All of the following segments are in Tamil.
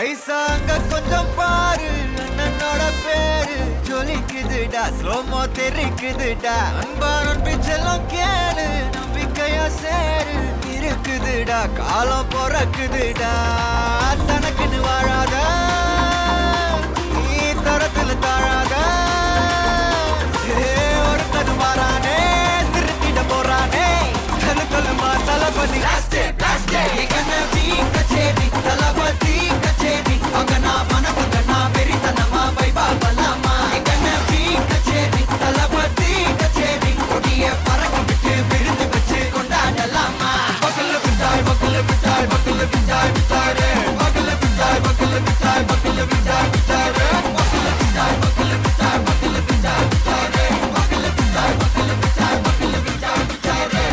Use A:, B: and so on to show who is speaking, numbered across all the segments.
A: ஐசா அங்க கொஞ்சம் பாரு, அண்ணனோட பேரு ஜொலிக்குதுடா, ஸ்லோமோ தெரிக்குதுடா. அன்பானன் பிச்செல்லாம் கேளு, நம்பிக்கையா சேரு இருக்குதுடா, காலம் பொறக்குதுடா. தனக்குன்னு வாழாத, நீ தரத்துல தாழாத. ஒருத்தனு மாறானே, திருத்திட போறானே. தலுக்கலுமா தளபதி கச்சேரி, தளபதி கச்சேரி. அங்க நான் மனசுங்க நான் வெறித்தனமா வைபா பலாமா. கச்சேரி, தளபதி கச்சேரி. கொடிய பறக்க விட்டு விருந்து வச்சு கொண்டாடலாமா. பக்கல விட்டாய் பக்கல விட்டாய் பக்கல விட்டாய் விட்டாரு. பக்கல விட்டாய் பக்கல விட்டாய் பக்கல விட்டாய் விட்டாரு. பக்கல விட்டாய் பக்கல விட்டாய் பக்கல விட்டாய் விட்டாரு. பக்கல விட்டாய் பக்கல விட்டாய் பக்கல விட்டாய் விட்டாரு.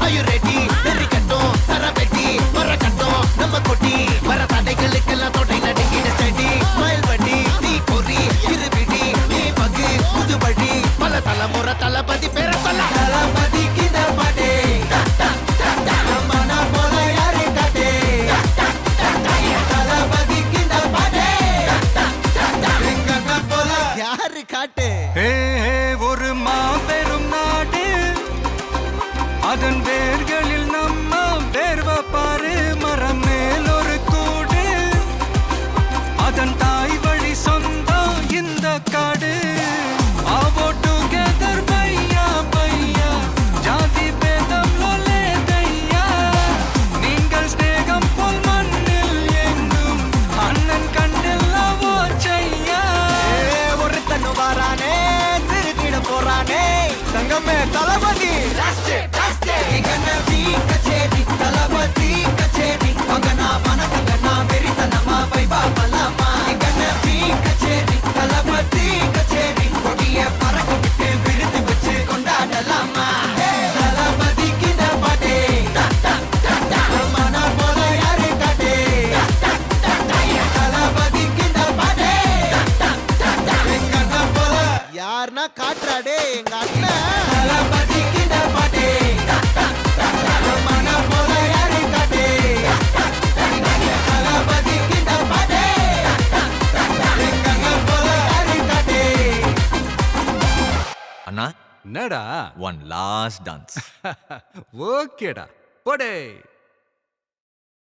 A: Are you ready? வெறிக்கட்டும் சரவெட்டி வரக்கட்டும் நம்ம கொட்டி வர தடைகளுக்கெல்லாம் தொட்டை நடுங்கிட ஸ்டடி. ஸ்மைல் பண்ணி நீ பொறி இருவிடி நீ பகு புதுபடி பல தலைமுறை தளபதி பேர சொல்ல. தளபதிக்கு இந்த பாட்டே மன போல யாரு காட்டே. தளபதிக்கு இந்த பாட்டே எங்க போல யாரு காட்டு.
B: ஒரு மாபெரும் நாடு, அதன் வேர்களில் நம்ம வேர்வ பாரு. மரம் மேல் ஒரு கூடு, அதன் தாய் வழி சொந்தம் இந்த காடு. ஆவோ டுகெதர் பையா பையா, ஜாதி பேதம் லோலே தையா. நீங்கள் ஸ்நேகம் போல் மண்ணில் எங்கும் அண்ணன் கண்டெல்லாவோ செய்யா.
A: ஒருத்தனு வாரானே, திருத்திட போறானே. தங்கமே தளபதி கச்சேரி, தளபதி கச்சேரி. அங்க நான் மனசுங்க நான் வெறித்தனமா வைபா பலாமா. கச்சேரி, தளபதி கச்சேரி. கொடிய பறக்க விட்டு விருந்து வச்சு கொண்டாடலாமா. தளபதிக்கு இந்த பாட்டே மன போல யாரு காட்டே. தளபதிக்கு இந்த பாட்டே எங்க அண்ணன் போல யாருன்னா காட்டுறாடே எங்க அண்ணன். தளபதிக்கு இந்த பாட்டே மன போல யாரு காட்டே. தளபதிக்கு இந்த பாட்டே எங்க அண்ணன் போல யாரு காட்டே.
C: அண்ணா,
B: என்னடா?
C: one last dance.
B: ஓகேடா, போடே.